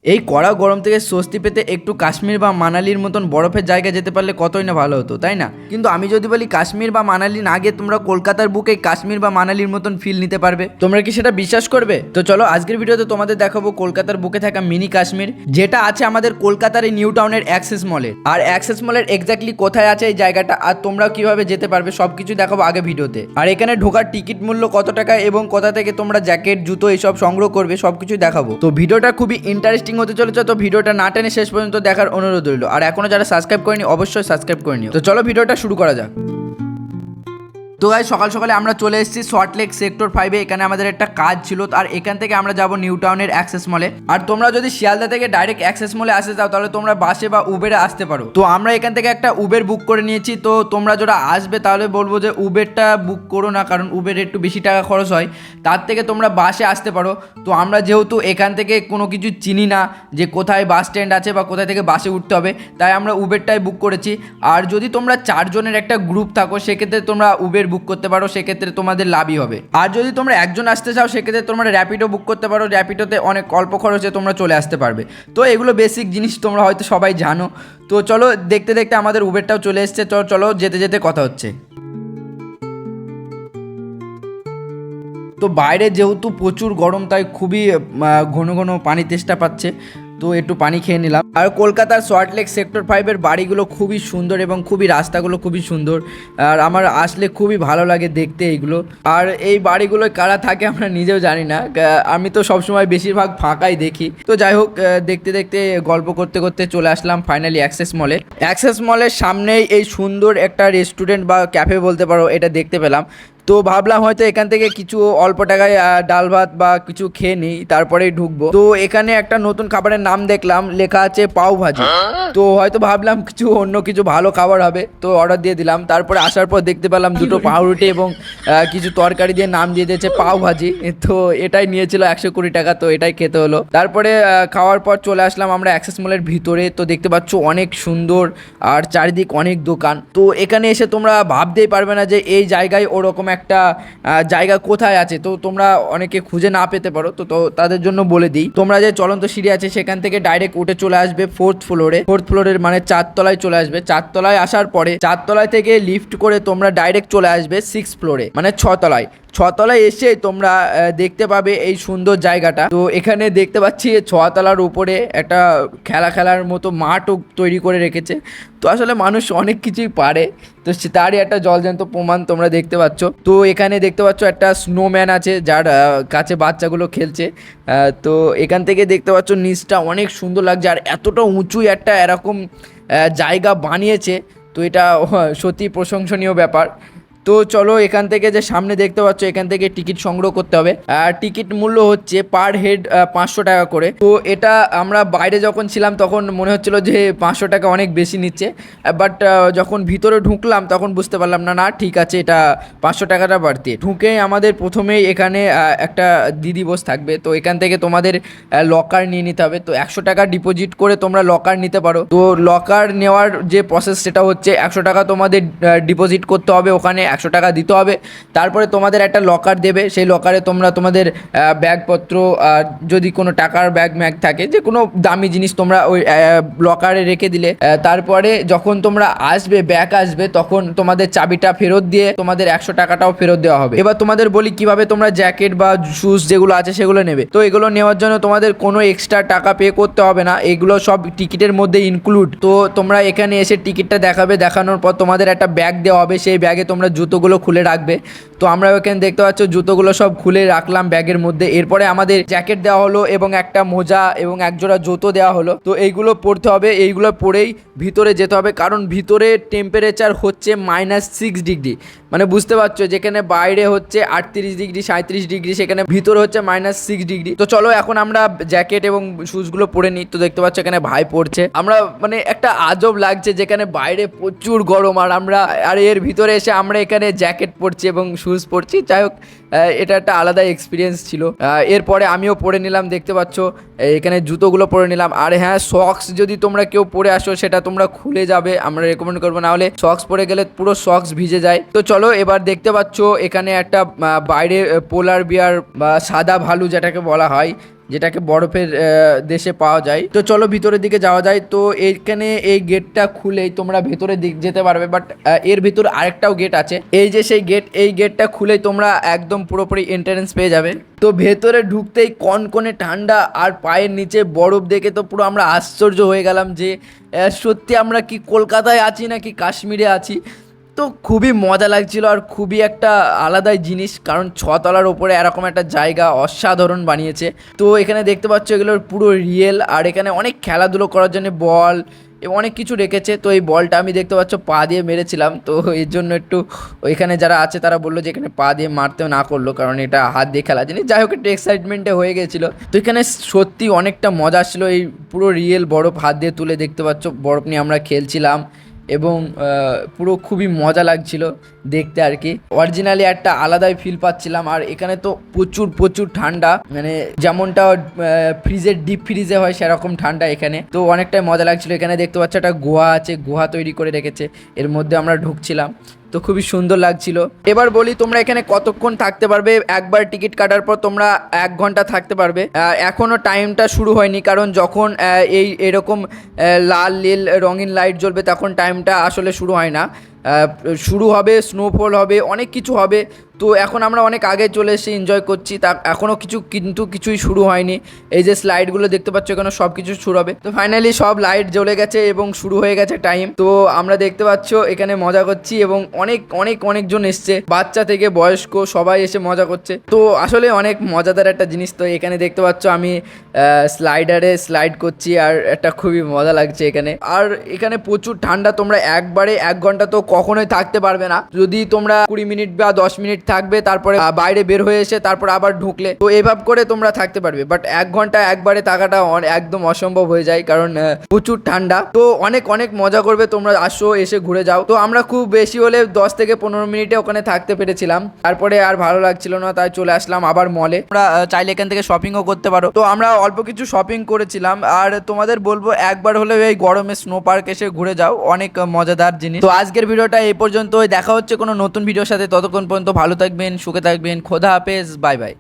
এই কড়া গরম থেকে স্বস্তি পেতে একটু কাশ্মীর বা মানালির মতন বরফের জায়গায় যেতে পারলে কতই না ভালো হতো, তাই না? কিন্তু আমি যদি বলি কাশ্মীর বা মানালি না গিয়ে তোমরা কলকাতার বুকে কাশ্মীর বা মানালির মতন ফিল নিতে পারবে, তোমরা কি সেটা বিশ্বাস করবে? তো চলো আজকের ভিডিওতে তোমাদের দেখাবো কলকাতার বুকে থাকা মিনি কাশ্মীর, যেটা আছে আমাদের কলকাতার এই নিউ টাউনের অ্যাক্সেস মলে। আর অ্যাক্সেস মলের এক্স্যাক্টলি কোথায় আছে এই জায়গাটা আর তোমরা কিভাবে যেতে পারবে সবকিছু দেখাবো আগে ভিডিওতে। আর এখানে ঢোকার টিকিট মূল্য কত টাকা এবং কোথা থেকে তোমরা জ্যাকেট জুতো এসব সংগ্রহ করবে সবকিছু দেখাবো। তো ভিডিওটা খুবই ইন্টারেস্টিং হতে চলেছে, তো ভিডিওটা না টেনে শেষ পর্যন্ত দেখার অনুরোধ রইল। আর এখনো যারা সাবস্ক্রাইব করেনি অবশ্যই সাবস্ক্রাইব করে নিও। তো চলো ভিডিওটা শুরু করা যাক। তো গাইস সকাল সকালে আমরা চলে এসেছি সল্টলেক সেক্টর 5-এ। এখানে আমাদের একটা কাজ ছিল, আর এখান থেকে আমরা যাব নিউ টাউনের অ্যাক্সেস মলে। আর তোমরা যদি শিয়ালদা থেকে ডাইরেক্ট অ্যাক্সেস মলে আসতে চাও তাহলে তোমরা বাসে বা উবেরে আসতে পারো। তো আমরা এখান থেকে একটা উবের বুক করে নিয়েছি। তো তোমরা যারা আসবে তাহলে বলবো যে উবেরটা বুক করো না, কারণ উবের একটু বেশি টাকা খরচ হয়, তার থেকে তোমরা বাসে আসতে পারো। তো আমরা যেহেতু এখান থেকে কোনো কিছু চিনি না যে কোথায় বাস স্ট্যান্ড আছে বা কোথায় থেকে বাসে উঠতে হবে, তাই আমরা উবেরটাই বুক করেছি। আর যদি তোমরা 4 জনের একটা গ্রুপ থাকো সেক্ষেত্রে তোমরা উবের বুক করতে পারো, সেক্ষেত্রে তোমাদের লাভই হবে। আর যদি তোমরা একজন আসতে চাও সেক্ষেত্রে তোমরা র্যাপিডো বুক করতে পারো, র্যাপিডোতে অনেক অল্প খরচে তোমরা চলে আসতে পারবে। তো এগুলো বেসিক জিনিস তোমরা হয়তো সবাই জানো। তো চলো দেখতে দেখতে আমাদের উবেরটাও চলে এসছে। চলো যেতে যেতে কথা হচ্ছে। তো বাইরে যেহেতু প্রচুর গরম তাই খুবই ঘন ঘন পানি তেষ্টা পাচ্ছে, তো একটু পানি খেয়ে নিলাম। আর কলকাতার সল্টলেক সেক্টর 5-এর বাড়িগুলো খুবই সুন্দর এবং খুবই রাস্তাগুলো খুবই সুন্দর, আর আমার আসলে খুবই ভালো লাগে দেখতে এইগুলো। আর এই বাড়িগুলো কারা থাকে আমরা নিজেও জানি না, আমি তো সবসময় বেশিরভাগ ফাঁকাই দেখি। তো যাই হোক, দেখতে দেখতে গল্প করতে করতে চলে আসলাম ফাইনালি অ্যাক্সেস মলে। অ্যাক্সেস মলের সামনেই এই সুন্দর একটা রেস্টুরেন্ট বা ক্যাফে বলতে পারো, এটা দেখতে পেলাম। তো ভাবলাম হয়তো এখান থেকে কিছু অল্প টাকায় ডাল ভাত বা কিছু খেয়ে নিই, তারপরেই ঢুকবো। তো এখানে একটা নতুন খাবারের নাম দেখলাম, লেখা আছে পাও ভাজি। তো হয়তো ভাবলাম কিছু অন্য কিছু ভালো খাবার হবে, তো অর্ডার দিয়ে দিলাম। তারপরে আসার পর দেখতে পেলাম দুটো পাউরুটি এবং কিছু তরকারি দিয়ে নাম দিয়ে দিয়েছে পাও ভাজি। তো এটাই নিয়েছিল 120 টাকা, তো এটাই খেতে হলো। তারপরে খাওয়ার পর চলে আসলাম আমরা অ্যাক্সেস মলের ভিতরে। তো দেখতে পাচ্ছ অনেক সুন্দর আর চারিদিক অনেক দোকান। তো এখানে এসে তোমরা ভাবতেই পারবে না যে এই জায়গায় ওরকম একটা জায়গা কোথায় আছে। তো তোমরা অনেকে খুঁজে না পেতে পারো, তো তাদের জন্য বলে দিই, তোমরা যে চলন্ত সিঁড়ি আছে সেখান থেকে ডাইরেক্ট উঠে চলে আসবে 4th ফ্লোরে। 4th ফ্লোরের মানে 4 তলায় চলে আসবে। 4 তলায় আসার পরে 4 তলায় থেকে লিফট করে তোমরা ডাইরেক্ট চলে আসবে 6 ফ্লোরে, মানে 6 তলায়। 6 তলায় এসে তোমরা দেখতে পাবে এই সুন্দর জায়গাটা। তো এখানে দেখতে পাচ্ছি 6 তলার উপরে একটা খেলার মতো মাঠও তৈরি করে রেখেছে। তো আসলে মানুষ অনেক কিছুই পারে, তো তারই একটা জলজ্যান্ত প্রমাণ তোমরা দেখতে পাচ্ছ। তো এখানে দেখতে পাচ্ছ একটা স্নোম্যান আছে যার কাছে বাচ্চাগুলো খেলছে। তো এখান থেকে দেখতে পাচ্ছ নিচটা অনেক সুন্দর লাগছে, আর এতটা উঁচু একটা এরকম জায়গা বানিয়েছে, তো এটা সত্যি প্রশংসনীয় ব্যাপার। তো চলো এখান থেকে যে সামনে দেখতে পাচ্ছ এখান থেকে টিকিট সংগ্রহ করতে হবে। আর টিকিট মূল্য হচ্ছে পার হেড 500 টাকা করে। তো এটা আমরা বাইরে যখন ছিলাম তখন মনে হচ্ছিল যে 500 টাকা অনেক বেশি নিচ্ছে, বাট যখন ভিতরে ঢুকলাম তখন বুঝতে পারলাম না ঠিক আছে, এটা 500 টাকাটা বাড়তি। ঢুকে আমাদের প্রথমেই এখানে একটা দিদি বস থাকবে। তো এখান থেকে তোমাদের লকার নিয়ে নিতে হবে। তো 100 টাকা ডিপোজিট করে তোমরা লকার নিতে পারো। তো লকার নেওয়ার যে প্রসেস সেটা হচ্ছে 100 টাকা তোমাদের ডিপোজিট করতে হবে, ওখানে 100 টাকা দিতে হবে। তারপরে তোমাদের একটা লকার দেবে, সেই লকারে তোমরা তোমাদের ব্যাগপত্র, যদি কোনো টাকার ব্যাগ ম্যাগ থাকে, যে কোনো দামি জিনিস তোমরা ওই লকারে রেখে দিলে। তারপরে যখন তোমরা আসবে ব্যাগ আসবে তখন তোমাদের চাবিটা ফেরত দিয়ে তোমাদের 100 টাকাটাও ফেরত দেওয়া হবে। এবার তোমাদের বলি কিভাবে তোমরা জ্যাকেট বা শুজ যেগুলো আছে সেগুলো নেবে। তো এগুলো নেওয়ার জন্য তোমাদের কোনো এক্সট্রা টাকা পে করতে হবে না, এগুলো সব টিকিটের মধ্যে ইনক্লুড। তো তোমরা এখানে এসে টিকিটটা দেখাবে, দেখানোর পর তোমাদের একটা ব্যাগ দেওয়া হবে, সেই ব্যাগে তোমরা জুতোগুলো খুলে রাখবে। তো আমরা ওখানে দেখতে পাচ্ছ জুতোগুলো সব খুলে রাখলাম ব্যাগের মধ্যে। এরপরে আমাদের জ্যাকেট দেওয়া হলো এবং একটা মোজা এবং একজোড়া জুতো দেওয়া হলো। তো এইগুলো পরতে হবে, এইগুলো পরেই ভিতরে যেতে হবে, কারণ ভিতরে টেম্পারেচার হচ্ছে -6 ডিগ্রি। মানে বুঝতে পারছো, যেখানে বাইরে হচ্ছে 38 ডিগ্রি 37 ডিগ্রি, সেখানে ভিতরে হচ্ছে -6 ডিগ্রি। তো চলো এখন আমরা জ্যাকেট এবং শুজগুলো পরে নিই। তো দেখতে পাচ্ছ এখানে ভাই পড়ছে। আমরা মানে একটা আজব লাগছে, যেখানে বাইরে প্রচুর গরম আর এর ভিতরে এসে আমরা এখানে জ্যাকেট পরছি এবং শুজ পরছি। যাই হোক, এটা একটা আলাদা এক্সপিরিয়েন্স ছিল। এরপরে আমিও পরে নিলাম, দেখতে পাচ্ছ এখানে জুতোগুলো পরে নিলাম। আর হ্যাঁ, সক্স যদি তোমরা কেউ পরে আসো সেটা তোমরা খুলে যাবে, আমরা রেকমেন্ড করবো, না হলে সক্স পরে গেলে পুরো সক্স ভিজে যায়। তো চলো এবার দেখতে পাচ্ছ এখানে একটা বাইরে পোলার বিয়ার বা সাদা ভালু যেটাকে বলা হয়, যেটাকে বরফের দেশে পাওয়া যায়। তো চলো ভিতরের দিকে যাওয়া যায়। তো এইখানে এই গেটটা খুলেই তোমরা ভেতরে দিক যেতে পারবে, বাট এর ভিতর আরেকটাও গেট আছে। এই যে সেই গেট, এই গেটটা খুলেই তোমরা একদম পুরোপুরি এন্ট্রান্স পেয়ে যাবে। তো ভেতরে ঢুকতেই কনকনে ঠান্ডা আর পায়ের নিচে বরফ দেখে তো পুরো আমরা আশ্চর্য হয়ে গেলাম যে সত্যি আমরা কি কলকাতায় আছি নাকি কাশ্মীরে আছি। তো খুবই মজা লাগছিল আর খুবই একটা আলাদাই জিনিস, কারণ 6 তলার ওপরে এরকম একটা জায়গা অসাধারণ বানিয়েছে। তো এখানে দেখতে পাচ্ছ এগুলোর পুরো রিয়েল, আর এখানে অনেক খেলাধুলো করার জন্য বল এবং অনেক কিছু রেখেছে। তো এই বলটা আমি দেখতে পাচ্ছ পা দিয়ে মেরেছিলাম, তো এর জন্য একটু ওইখানে যারা আছে তারা বললো যে এখানে পা দিয়ে মারতেও না করলো, কারণ এটা হাত দিয়ে খেলা জিনিস। যাই হোক একটু এক্সাইটমেন্টে হয়ে গেছিলো। তো এখানে সত্যি অনেকটা মজা আসছিলো, এই পুরো রিয়েল বরফ হাত দিয়ে তুলে দেখতে পাচ্ছ বরফ নিয়ে আমরা খেলছিলাম এবং পুরো খুবই মজা লাগছিল দেখতে আর কি। অরিজিনালি একটা আলাদাই ফিল পাচ্ছিলাম। আর এখানে তো প্রচুর প্রচুর ঠান্ডা, মানে যেমনটা ফ্রিজের ডিপ ফ্রিজে হয় সেরকম ঠান্ডা এখানে। তো অনেকটাই মজা লাগছিল। এখানে দেখতে পাচ্ছ একটা গুহা আছে, গুহা তৈরি করে রেখেছে, এর মধ্যে আমরা ঢুকছিলাম। তো খুবই সুন্দর লাগছিল। এবার বলি তোমরা এখানে কতক্ষণ থাকতে পারবে। একবার টিকিট কাটার পর তোমরা 1 ঘন্টা থাকতে পারবে। এখনও টাইমটা শুরু হয়নি, কারণ যখন এরকম লাল নীল রঙিন লাইট জ্বলবে তখন টাইমটা আসলে শুরু হয় না। শুরু হবে, স্নোফল হবে, অনেক কিছু হবে। তো এখন আমরা অনেক আগে চলে এসে এনজয় করছি, তা এখনও কিছুই শুরু হয়নি। এই যে স্লাইডগুলো দেখতে পাচ্ছ এখানে সব কিছু শুরু হবে। তো ফাইনালি সব লাইট জ্বলে গেছে এবং শুরু হয়ে গেছে টাইম। তো আমরা দেখতে পাচ্ছ এখানে মজা করছি এবং অনেকজন এসছে, বাচ্চা থেকে বয়স্ক সবাই এসে মজা করছে। তো আসলে অনেক মজাদার একটা জিনিস। তো এখানে দেখতে পাচ্ছ আমি স্লাইডারে স্লাইড করছি আর একটা খুবই মজা লাগছে এখানে। আর এখানে প্রচুর ঠান্ডা, তোমরা একবারে 1 ঘন্টা তো কখনোই থাকতে পারবে না। যদি তোমরা 20 মিনিট বা 10 মিনিট থাকবে, তারপরে বাইরে বের হয়ে এসে তারপর আবার ঢুকলে, তো এভাবে করে তোমরা থাকতে পারবে। বাট 1 ঘন্টা একবারে থাকাটা একদম অসম্ভব হয়ে যায়, কারণ প্রচুর ঠান্ডা। তো অনেক মজা করবে, তোমরা আসো, এসে ঘুরে যাও। তো আমরা খুব বেশি হলে 10 থেকে 15 মিনিটে ওখানে থাকতে পেরেছিলাম, তারপরে আর ভালো লাগছিল না, তাই চলে আসলাম আবার মলে। আমরা চাইলে এখান থেকে শপিংও করতে পারো। তো আমরা অল্প কিছু শপিং করেছিলাম। আর তোমাদের বলবো একবার হলেও এই গরমে স্নো পার্ক এসে ঘুরে যাও, অনেক মজাদার জিনিস। তো আজকের ভিডিওটা এই পর্যন্ত, দেখা হচ্ছে কোনো নতুন ভিডিওর সাথে। ততক্ষণ পর্যন্ত ভালো থাকবেন, সুখে থাকবেন, খোদা হাফেজ, বাই বাই।